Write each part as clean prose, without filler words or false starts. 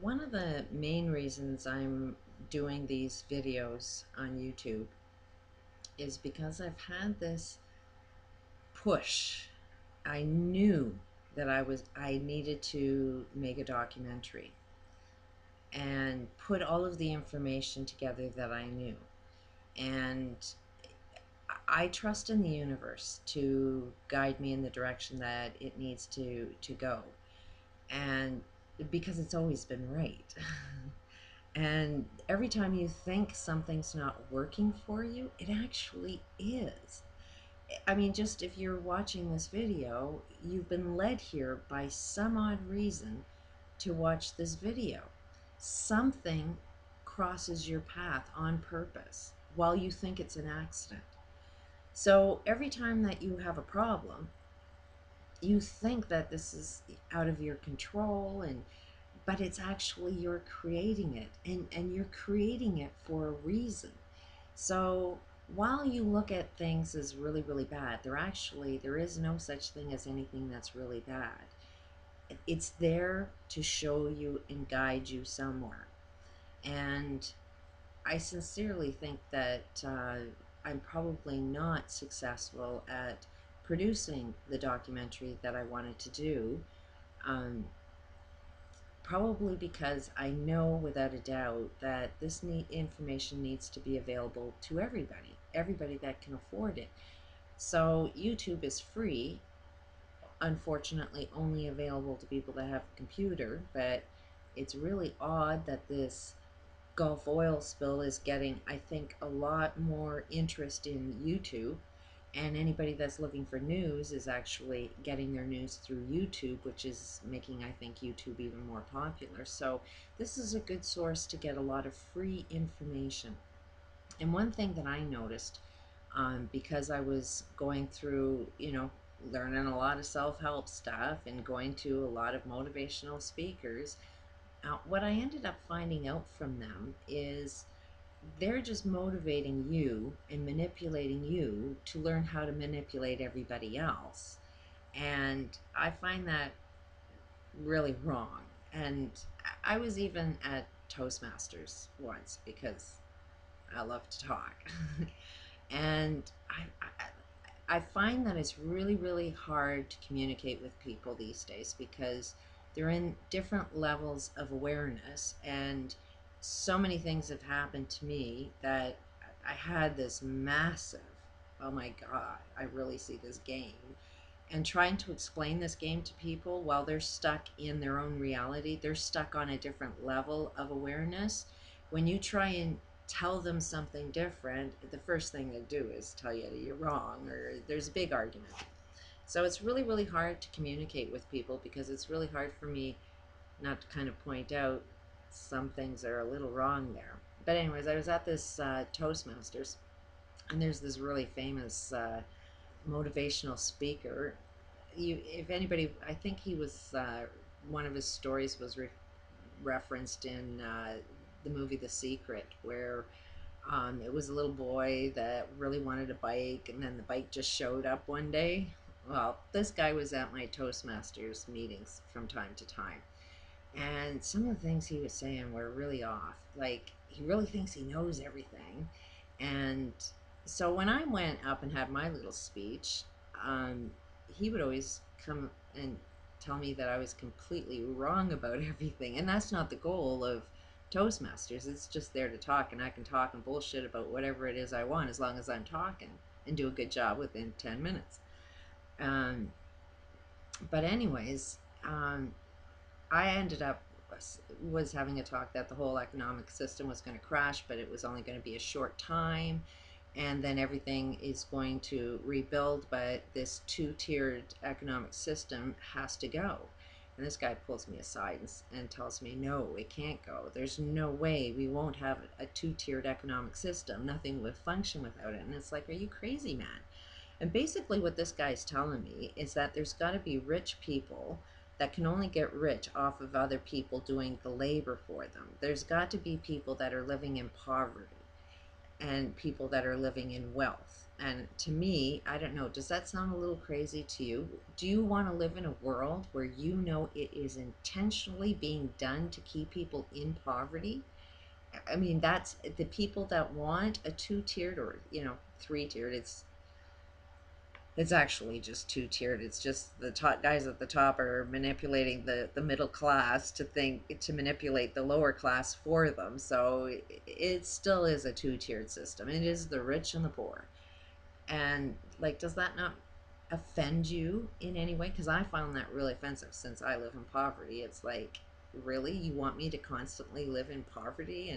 One of the main reasons I'm doing these videos on YouTube is because I've had this push. I knew that I needed to make a documentary and put all of the information together that I knew. And I trust in the universe to guide me in the direction that it needs to go. And because it's always been right. And every time you think something's not working for you, it actually is. I mean, just if you're watching this video, you've been led here by some odd reason to watch this video. Something crosses your path on purpose while you think it's an accident. So every time that you have a problem, you think that this is out of your control, but it's actually you're creating it, and you're creating it for a reason. So while you look at things as really bad, there is no such thing as anything that's really bad. It's there to show you and guide you somewhere. And I sincerely think that I'm probably not successful at producing the documentary that I wanted to do. Probably because I know without a doubt that this information needs to be available to everybody that can afford it. So YouTube is free, unfortunately only available to people that have a computer, but it's really odd that this Gulf oil spill is getting, I think, a lot more interest in YouTube, and anybody that's looking for news is actually getting their news through YouTube, which is making, I think, YouTube even more popular. So this is a good source to get a lot of free information. And one thing that I noticed, because I was going through, learning a lot of self-help stuff and going to a lot of motivational speakers, what I ended up finding out from them is they're just motivating you and manipulating you to learn how to manipulate everybody else. And I find that really wrong. And I was even at Toastmasters once because I love to talk. And I find that it's really hard to communicate with people these days because they're in different levels of awareness, and so many things have happened to me that I had this massive, oh my God, I really see this game. And trying to explain this game to people while they're stuck in their own reality, they're stuck on a different level of awareness. When you try and tell them something different, the first thing they do is tell you that you're wrong, or there's a big argument. So it's really hard to communicate with people because it's really hard for me not to kind of point out some things are a little wrong there. But anyways, I was at this Toastmasters, and there's this really famous motivational speaker. If anybody, I think he was, one of his stories was referenced in the movie The Secret, where it was a little boy that really wanted a bike, and then the bike just showed up one day. Well, this guy was at my Toastmasters meetings from time to time, and some of the things he was saying were really off. Like, he really thinks he knows everything. And so when I went up and had my little speech, he would always come and tell me that I was completely wrong about everything. And that's not the goal of Toastmasters. It's just there to talk, and I can talk and bullshit about whatever it is I want as long as I'm talking and do a good job within 10 minutes. But anyways, I ended up was having a talk that the whole economic system was going to crash, but it was only going to be a short time, and then everything is going to rebuild, but this two-tiered economic system has to go. And this guy pulls me aside and tells me, no, it can't go. There's no way. We won't have a two-tiered economic system. Nothing will function without it. And it's like, are you crazy, man? And basically what this guy's telling me is that there's got to be rich people that can only get rich off of other people doing the labor for them. There's got to be people that are living in poverty and people that are living in wealth. And to me, I don't know, does that sound a little crazy to you? Do you want to live in a world where you know it is intentionally being done to keep people in poverty? I mean, that's the people that want a two-tiered, or, you know, three-tiered. It's actually just two-tiered. It's just the top guys at the top are manipulating the middle class to manipulate the lower class for them. So it still is a two-tiered system. It is the rich and the poor. And like, does that not offend you in any way? Because I found that really offensive since I live in poverty. It's like, really, you want me to constantly live in poverty?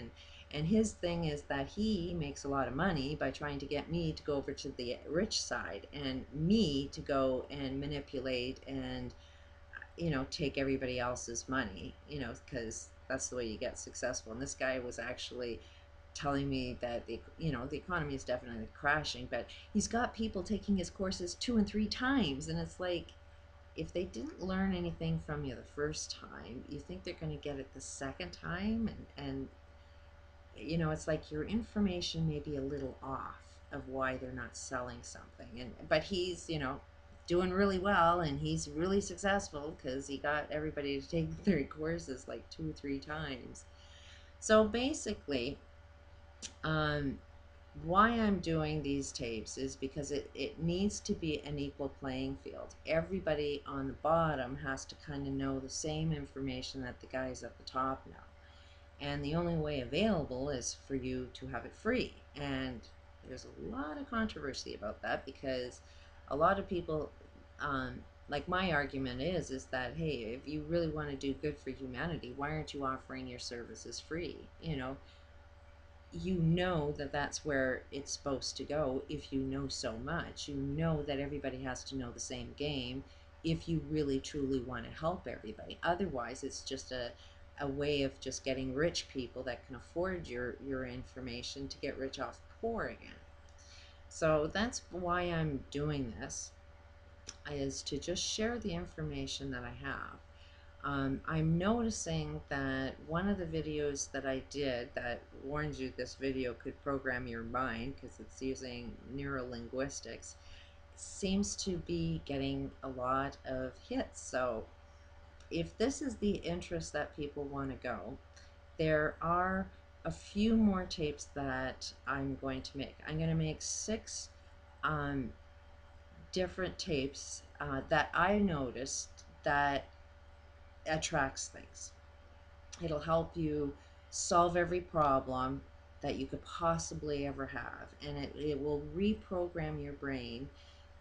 And his thing is that he makes a lot of money by trying to get me to go over to the rich side, and me to go and manipulate and, you know, take everybody else's money, you know, because that's the way you get successful. And this guy was actually telling me that the economy is definitely crashing, but he's got people taking his courses 2 and 3 times, and it's like, if they didn't learn anything from you the first time, you think they're going to get it the second time? And you know, it's like your information may be a little off of why they're not selling something. And but he's, you know, doing really well, and he's really successful because he got everybody to take their courses like 2 or 3 times. So basically, um, why I'm doing these tapes is because it needs to be an equal playing field. Everybody on the bottom has to kind of know the same information that the guys at the top know. And the only way available is for you to have it free. And there's a lot of controversy about that, because a lot of people, like, my argument is that, hey, if you really want to do good for humanity, why aren't you offering your services free? You know that that's where it's supposed to go. If you know so much, you know that everybody has to know the same game if you really truly want to help everybody. Otherwise, it's just a way of just getting rich people that can afford your information to get rich off poor again. So that's why I'm doing this, is to just share the information that I have. I'm noticing that one of the videos that I did that warns you this video could program your mind, because it's using neurolinguistics, seems to be getting a lot of hits. So if this is the interest that people want to go, there are a few more tapes that I'm going to make. I'm going to make 6 different tapes that I noticed that attracts things. It'll help you solve every problem that you could possibly ever have, and it will reprogram your brain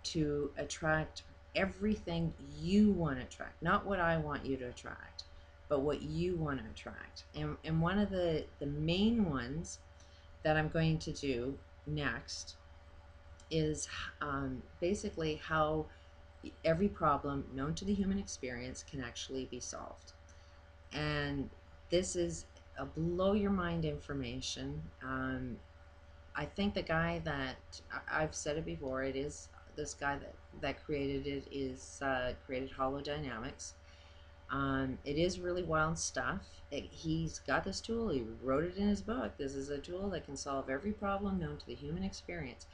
to attract everything you want to attract, not what I want you to attract, but what you want to attract. And one of the main ones that I'm going to do next is basically how every problem known to the human experience can actually be solved. And this is a blow your mind information. I think the guy that I've said it before, it is this guy that created it is created holodynamics. It is really wild stuff. He's got this tool. He wrote it in his book. This is a tool that can solve every problem known to the human experience.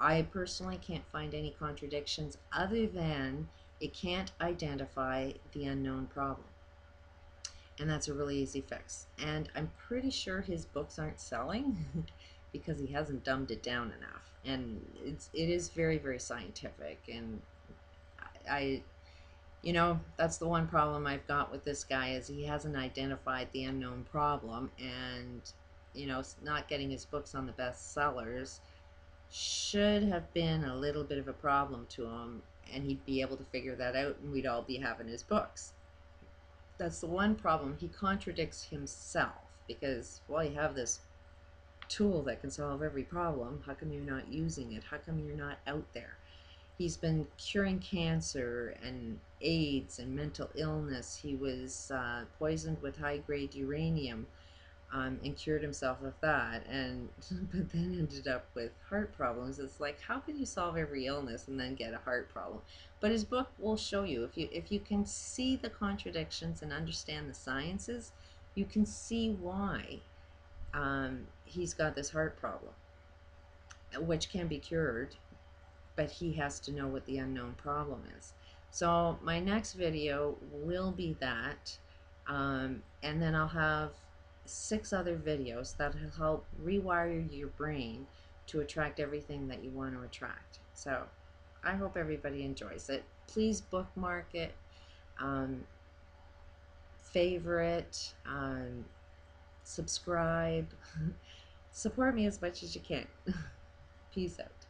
I personally can't find any contradictions other than it can't identify the unknown problem. And that's a really easy fix. And I'm pretty sure his books aren't selling because he hasn't dumbed it down enough. And it is very, very scientific. And I you know, that's the one problem I've got with this guy, is he hasn't identified the unknown problem. And, you know, not getting his books on the bestsellers should have been a little bit of a problem to him, and he'd be able to figure that out, and we'd all be having his books. That's the one problem. He contradicts himself, because, well, you have this tool that can solve every problem. How come you're not using it? How come you're not out there? He's been curing cancer and AIDS and mental illness. He was poisoned with high-grade uranium and cured himself of that, and but then ended up with heart problems. It's like, how can you solve every illness and then get a heart problem? But his book will show you, if you can see the contradictions and understand the sciences, you can see why he's got this heart problem. which can be cured, but he has to know what the unknown problem is. So my next video will be that, and then I'll have 6 other videos that will help rewire your brain to attract everything that you want to attract. So I hope everybody enjoys it. Please bookmark it, um, favorite, subscribe, support me as much as you can. Peace out.